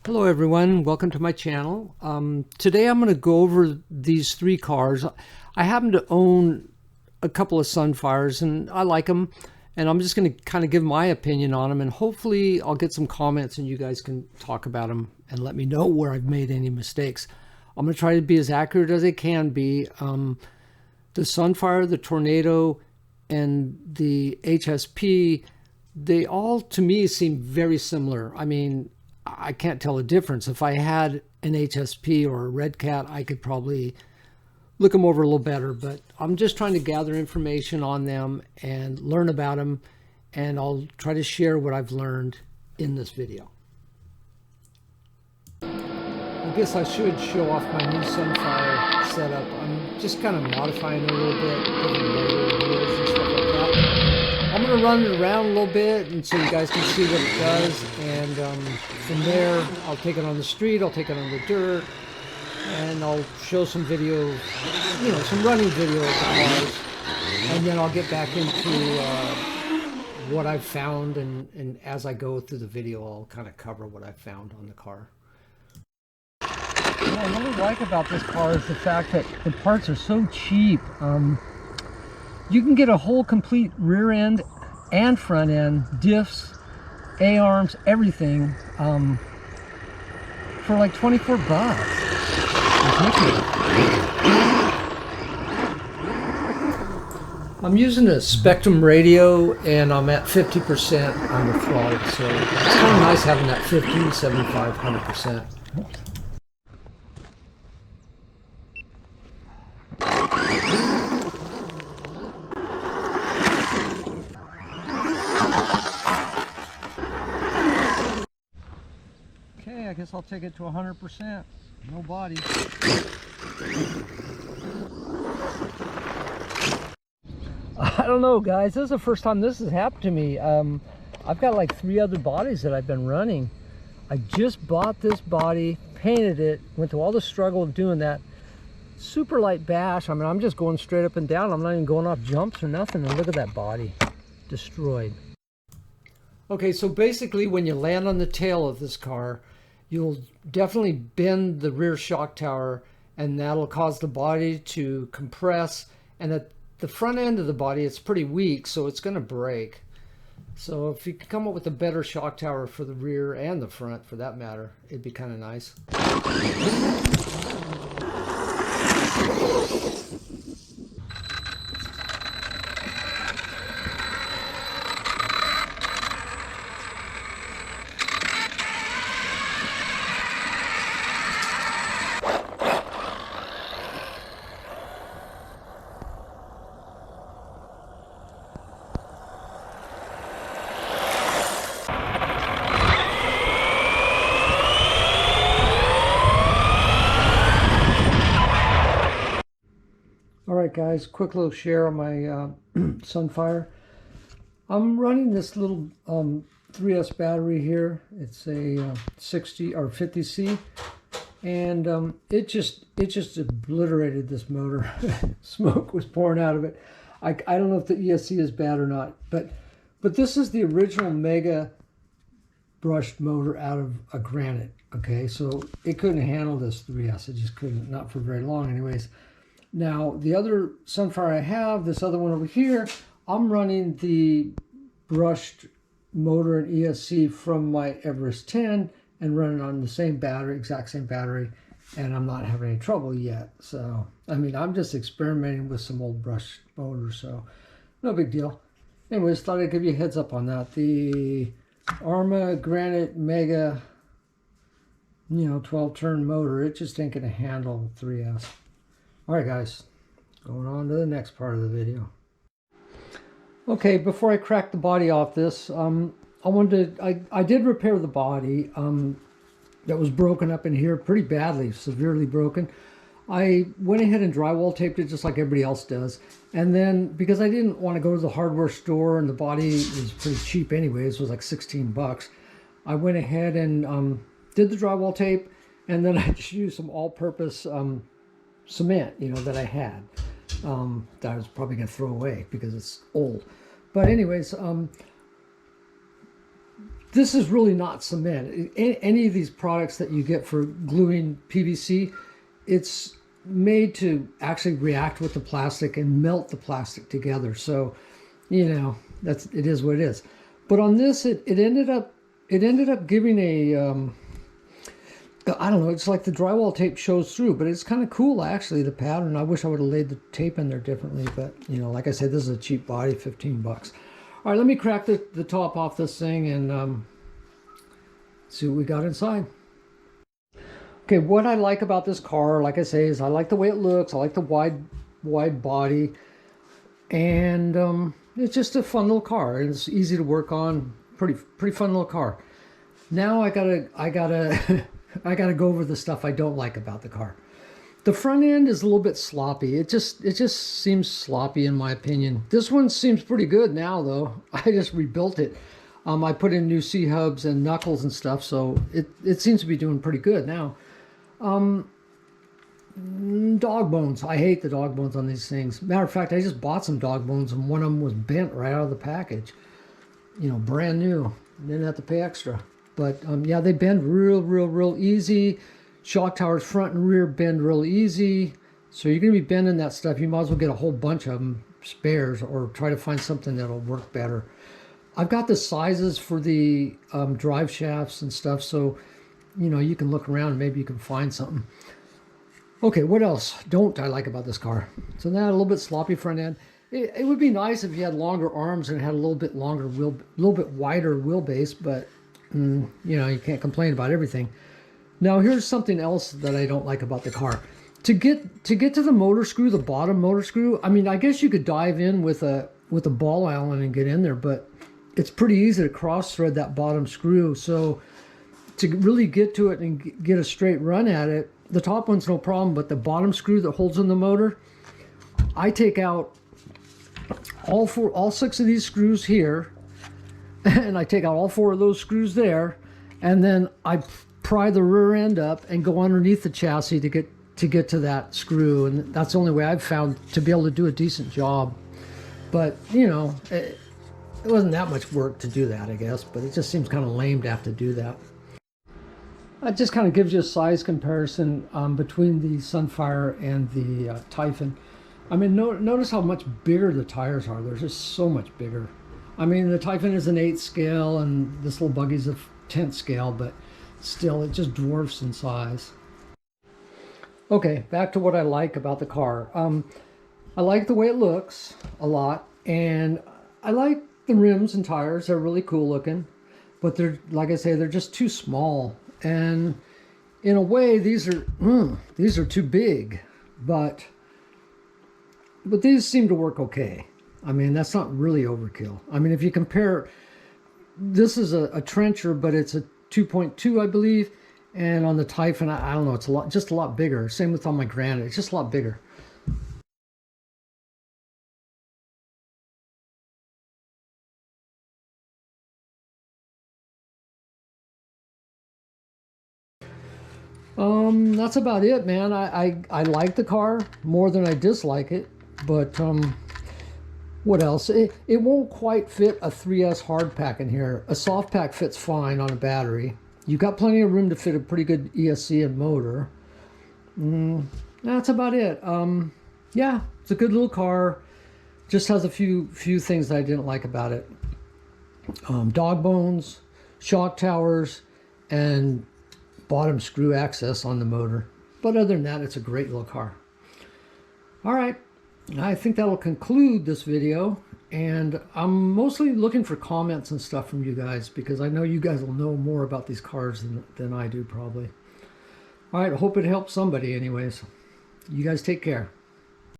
Hello everyone, welcome to my channel. Today I'm going to go over these three cars. I happen to own a couple of Sunfires and I like them, and I'm just going to kind of give my opinion on them, and hopefully I'll get some comments and you guys can talk about them and let me know where I've made any mistakes. I'm going to try to be as accurate as I can be. The Sunfire, the Tornado, and the HSP, they all to me seem very similar. I mean, I can't tell a difference. If I had an HSP or a Redcat, I could probably look them over a little better, but I'm just trying to gather information on them and learn about them, and I'll try to share what I've learned in this video. I guess I should show off my new Sunfire setup. I'm just kind of modifying it a little bit, different motor wheels and stuff like that. I'm going to run it around a little bit and so you guys can see what it does, and from there I'll take it on the street, I'll take it on the dirt, and I'll show some video, some running video of the cars, and then I'll get back into what I've found, and as I go through the video I'll kind of cover what I found on the car. What I really like about this car is the fact that the parts are so cheap. You can get a whole complete rear end and front end, diffs, A-arms, everything, for like 24 bucks. I'm using a Spectrum radio and I'm at 50% on the throttle, so it's kind of nice having that 50, 75, 100%. I guess I'll take it to 100%. No body. I don't know, guys. This is the first time this has happened to me. I've got like 3 other bodies that I've been running. I just bought this body, painted it, went through all the struggle of doing that. Super light bash. I mean, I'm just going straight up and down. I'm not even going off jumps or nothing. And look at that body. Destroyed. Okay, so basically when you land on the tail of this car, you'll definitely bend the rear shock tower, and that'll cause the body to compress, and at the front end of the body it's pretty weak, so it's going to break. So if you could come up with a better shock tower for the rear and the front for that matter, it'd be kind of nice. Alright guys, quick little share on my Sunfire. I'm running this little 3S battery here. It's a 60 or 50C, and it just obliterated this motor. Smoke was pouring out of it. I don't know if the ESC is bad or not, but this is the original Mega brushed motor out of a granite. Okay, so it couldn't handle this 3S. It just couldn't, not for very long anyways. Now, the other Sunfire I have, this other one over here, I'm running the brushed motor and ESC from my Everest 10 and running on the same battery, exact same battery, and I'm not having any trouble yet. So, I mean, I'm just experimenting with some old brushed motors, so no big deal. Anyways, thought I'd give you a heads up on that. The Arma Granite Mega, 12-turn motor, it just ain't going to handle 3S. Alright guys, going on to the next part of the video. Okay, before I crack the body off this, I did repair the body that was broken up in here pretty badly, severely broken. I went ahead and drywall taped it just like everybody else does. And then, because I didn't want to go to the hardware store and the body was pretty cheap anyways, it was like 16 bucks, I went ahead and did the drywall tape, and then I just used some all-purpose cement, that I had, that I was probably going to throw away because it's old. But anyways, this is really not cement. Any of these products that you get for gluing PVC, it's made to actually react with the plastic and melt the plastic together. So, you know, it is what it is. But on this, it ended up giving a I don't know, it's like the drywall tape shows through, but it's kind of cool actually, the pattern. I wish I would have laid the tape in there differently, but you know, like I said, this is a cheap body, 15 bucks. All right, let me crack the top off this thing and see what we got inside. Okay, what I like about this car, like I say, is I like the way it looks. I like the wide body, and it's just a fun little car. It's easy to work on. Pretty fun little car. Now I gotta I gotta go over the stuff I don't like about the car. The front end is a little bit sloppy. It just seems sloppy in my opinion. This one seems pretty good now though. I just rebuilt it. I put in new C-hubs and knuckles and stuff, so it seems to be doing pretty good now. Dog bones. I hate the dog bones on these things. Matter of fact, I just bought some dog bones and one of them was bent right out of the package. You know, brand new. Didn't have to pay extra. But yeah, they bend real easy. Shock towers front and rear bend real easy. So you're going to be bending that stuff. You might as well get a whole bunch of them spares or try to find something that'll work better. I've got the sizes for the drive shafts and stuff, so you know, you can look around and maybe you can find something. Okay, what else don't I like about this car? So that a little bit sloppy front end. It would be nice if you had longer arms and had a little bit longer little bit wider wheelbase, but you know, you can't complain about everything. Now here's something else that I don't like about the car. To get to the motor screw, the bottom motor screw, I mean, I guess you could dive in with a ball Allen and get in there, but it's pretty easy to cross thread that bottom screw. So to really get to it and get a straight run at it, the top one's no problem, but the bottom screw that holds in the motor, I take out all 6 of these screws here, and I take out all 4 of those screws there, and then I pry the rear end up and go underneath the chassis to get to that screw, and that's the only way I've found to be able to do a decent job. But you know, it wasn't that much work to do that, I guess, but it just seems kind of lame to have to do that. It just kind of gives you a size comparison between the Sunfire and the Typhon. I mean, notice how much bigger the tires are. They're just so much bigger. I mean, the Typhon is an 8th scale and this little buggy's a 10th scale, but still, it just dwarfs in size. Okay, back to what I like about the car. I like the way it looks a lot, and I like the rims and tires. They're really cool looking, but they're, like I say, they're just too small. And in a way, these are too big, but these seem to work okay. I mean, that's not really overkill. I mean, if you compare, this is a trencher, but it's a 2.2, I believe, and on the Typhon, I don't know, it's just a lot bigger. Same with on my Granite, it's just a lot bigger. That's about it, man. I like the car more than I dislike it, but what else? It won't quite fit a 3S hard pack in here. A soft pack fits fine on a battery. You've got plenty of room to fit a pretty good ESC and motor. That's about it. Yeah, it's a good little car. Just has a few things that I didn't like about it. Dog bones, shock towers, and bottom screw access on the motor. But other than that, it's a great little car. All right, I think that'll conclude this video. And I'm mostly looking for comments and stuff from you guys, because I know you guys will know more about these cars than I do probably. All right, I hope it helps somebody anyways. You guys take care.